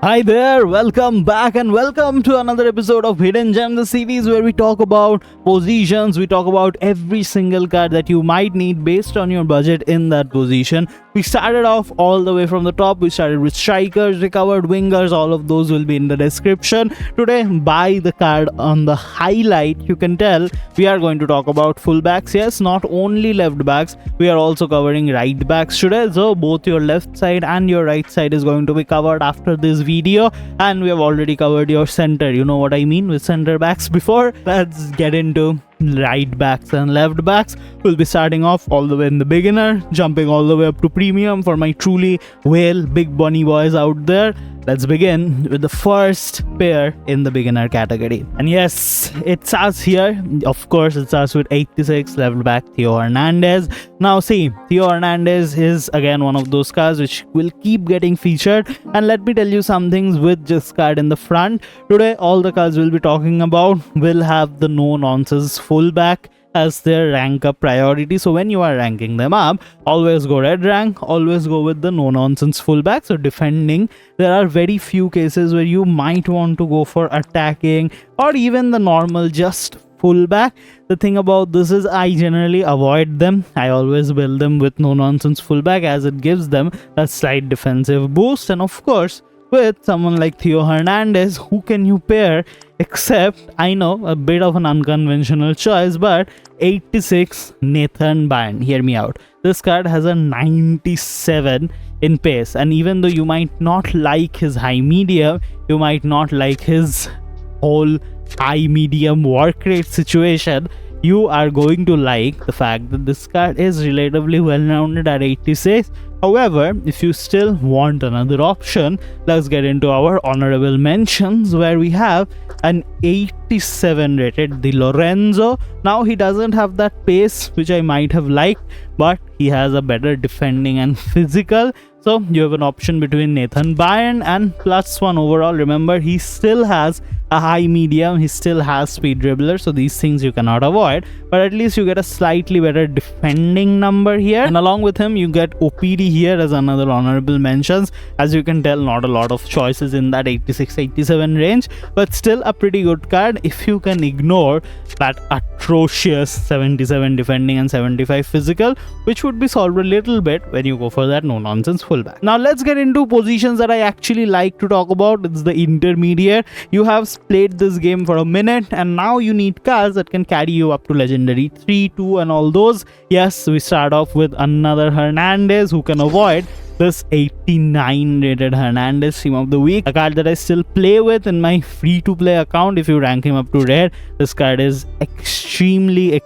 Hi there, welcome back and welcome to another episode of Hidden Gem, the series where we talk about positions, we talk about every single card that you might need based on your budget in that position. We started off all the way from the top. We started with strikers, recovered wingers, all of those will be in the description. Today, by the card on the highlight, you can tell we are going to talk about fullbacks. Yes, not only left backs, we are also covering right backs today. So both your left side and your right side is going to be covered after this video, and we have already covered your center. You know what I mean with center backs before. Let's get into right backs and left backs. We'll be starting off all the way in the beginner, jumping all the way up to premium for my truly whale big bunny boys out there. Let's begin with the first pair in the beginner category. And yes, it starts here. Of course, it starts with 86 left back Theo Hernandez. Now see, Theo Hernandez is again one of those cards which will keep getting featured. And let me tell you some things with this card in the front. Today, all the cards we'll be talking about will have the no-nonsense fullback as their rank up priority. So when you are ranking them up, always go red rank, always go with the no nonsense fullback. So defending, there are very few cases where you might want to go for attacking or even the normal just fullback. The thing about this is I generally avoid them. I always build them with no nonsense fullback as it gives them a slight defensive boost. And of course, with someone like Theo Hernandez, who can you pair except, I know, a bit of an unconventional choice, but 86 Nathan Bayern. Hear me out. This card has a 97 in pace, and even though you might not like his high medium, you might not like his whole high medium work rate situation, you are going to like the fact that this card is relatively well rounded at 86. However, if you still want another option, let's get into our honorable mentions where we have an 87 rated Di Lorenzo. Now he doesn't have that pace which I might have liked, but he has a better defending and physical. So you have an option between Nathan Bayern and +1 overall. Remember, he still has a high medium, he still has speed dribbler, so these things you cannot avoid, but at least you get a slightly better defending number here. And along with him, you get OPD here as another honorable mentions. As you can tell, not a lot of choices in that 86-87 range, but still a pretty good card if you can ignore that atrocious 77 defending and 75 physical, which would be solved a little bit when you go for that no-nonsense fullback. Now let's get into positions that I actually like to talk about. It's the intermediate. You have played this game for a minute and now you need cards that can carry you up to legendary 3, 2 and all those. Yes, we start off with another Hernandez who can avoid this 89 rated Hernandez team of the week, a card that I still play with in my free to play account. If you rank him up to rare, this card is extremely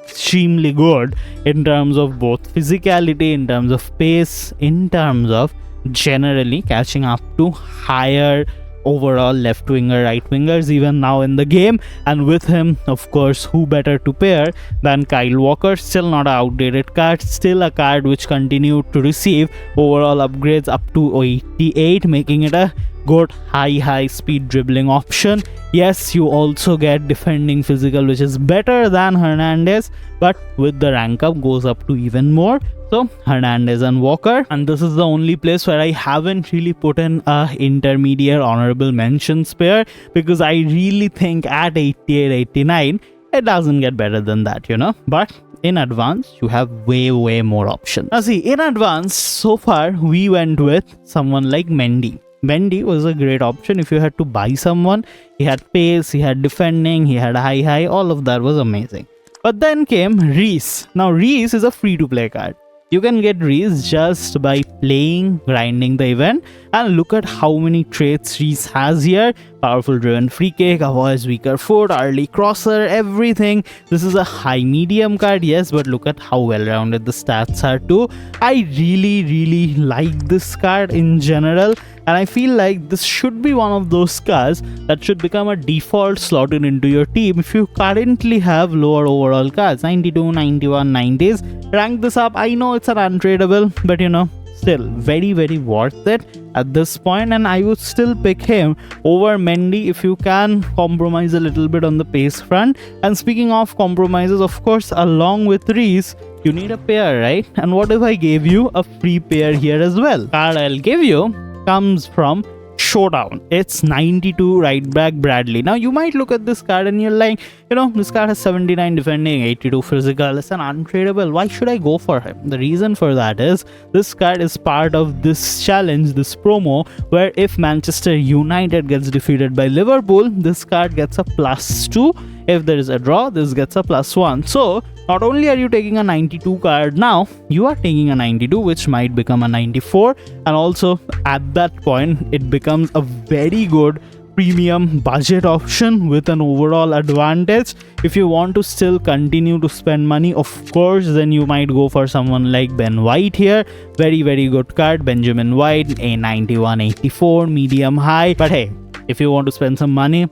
good in terms of both physicality, in terms of pace, in terms of generally catching up to higher overall left winger, right wingers even now in the game. And with him, of course, who better to pair than Kyle Walker? Still not an outdated card, still a card which continued to receive overall upgrades up to 88, making it a good high speed dribbling option. Yes, you also get defending physical, which is better than Hernandez, but with the rank up goes up to even more. So Hernandez and Walker, and this is the only place where I haven't really put in a intermediate honorable mentions pair, because I really think at 88-89 it doesn't get better than that, you know. But in advance, you have way more options. Now see, in advance, so far we went with someone like Mendy. Mendy was a great option if you had to buy someone. He had pace, he had defending, he had high, all of that was amazing. But then came Reese. Now Reese is a free to play card. You can get Reese just by playing, grinding the event, and look at how many traits Reese has here. Powerful driven free kick, avoids weaker foot, early crosser, everything. This is a high medium card, yes, but look at how well rounded the stats are too. I really like this card in general, and I feel like this should be one of those cards that should become a default slotted into your team if you currently have lower overall cards, 92, 91, 90s. Rank this up. I know it's an untradeable, but you know, still very worth it at this point, and I would still pick him over Mendy if you can compromise a little bit on the pace front. And speaking of compromises, of course, along with Reese, you need a pair, right? And what if I gave you a free pair here as well? Card I'll give you comes from showdown. It's 92 right back Bradley. Now you might look at this card and you're like, this card has 79 defending, 82 physical. It's an untradeable. Why should I go for him? The reason for that is this card is part of this challenge, this promo, where if Manchester United gets defeated by Liverpool, this card gets a +2. If there is a draw, this gets a +1. So not only are you taking a 92 card now, you are taking a 92, which might become a 94. And also at that point, it becomes a very good premium budget option with an overall advantage. If you want to still continue to spend money, of course, then you might go for someone like Ben White here. Very, very good card. Benjamin White, a 91, 84, medium high. But hey, if you want to spend some money,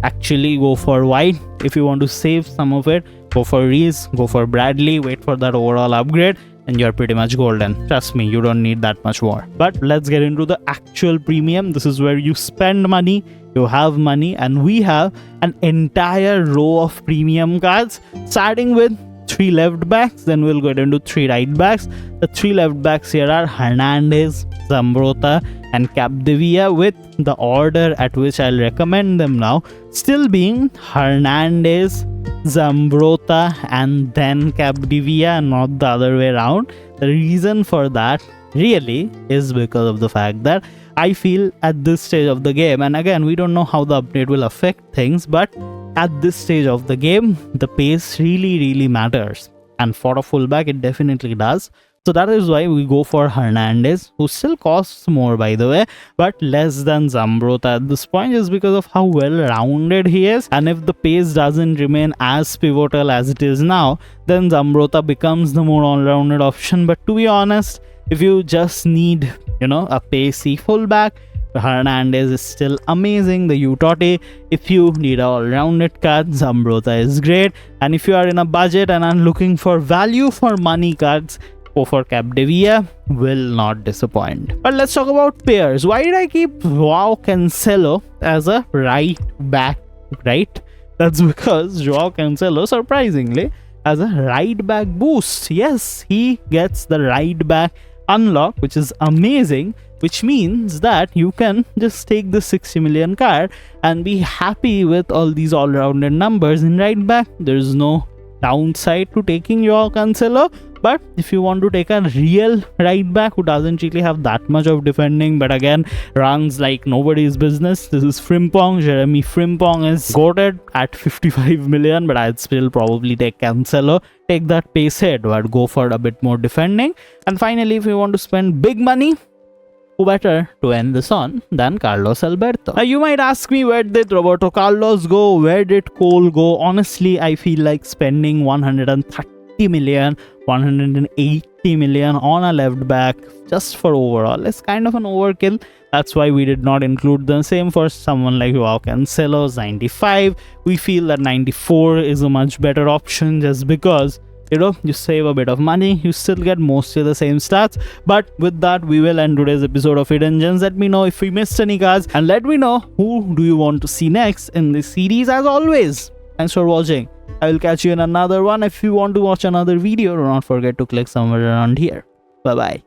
actually go for White. If you want to save some of it, go for Reese, go for Bradley, wait for that overall upgrade, and you're pretty much golden. Trust me, you don't need that much more. But let's get into the actual premium. This is where you spend money, you have money, and we have an entire row of premium cards, starting with 3 left backs, then we'll get into 3 right backs. The 3 left backs here are Hernandez, Zambrotta, and Capdevila, with the order at which I'll recommend them now still being Hernandez, Zambrotta, and then Capdevila, not the other way around. The reason for that really is because of the fact that I feel at this stage of the game, and again, we don't know how the update will affect things, but at this stage of the game, the pace really matters. And for a fullback, it definitely does. So that is why we go for Hernandez, who still costs more, by the way, but less than Zambrotta at this point, just because of how well-rounded he is. And if the pace doesn't remain as pivotal as it is now, then Zambrotta becomes the more all-rounded option. But to be honest, if you just need, a pacey fullback, Hernandez is still amazing. The TOTY. If you need an all-rounded card, Zambrotta is great. And if you are in a budget and are looking for value for money cards, go for Capdevila, will not disappoint. But let's talk about pairs. Why did I keep Joao Cancelo as a right back, right? That's because Joao Cancelo, surprisingly, has a right back boost. Yes, he gets the right back unlock, which is amazing, which means that you can just take the 60 million card and be happy with all these all-rounded numbers in right back. There's no downside to taking Joao Cancelo. But if you want to take a real right back who doesn't really have that much of defending, but again runs like nobody's business, this is Frimpong. Jeremy Frimpong is goated at 55 million, but I'd still probably take Cancelo. Take that pace hit, but go for a bit more defending. And finally, if you want to spend big money, who better to end this on than Carlos Alberto? Now, you might ask me, where did Roberto Carlos go? Where did Cole go? Honestly, I feel like spending 130 million, 180 million on a left back just for overall is kind of an overkill. That's why we did not include the same for someone like Joao Cancelo's 95. We feel that 94 is a much better option, just because you save a bit of money, you still get mostly the same stats. But with that, we will end today's episode of Hidden Gems. Let me know if we missed any cards, and let me know who do you want to see next in this series. As always, thanks for watching. I will catch you in another one. If you want to watch another video, do not forget to click somewhere around here. Bye bye.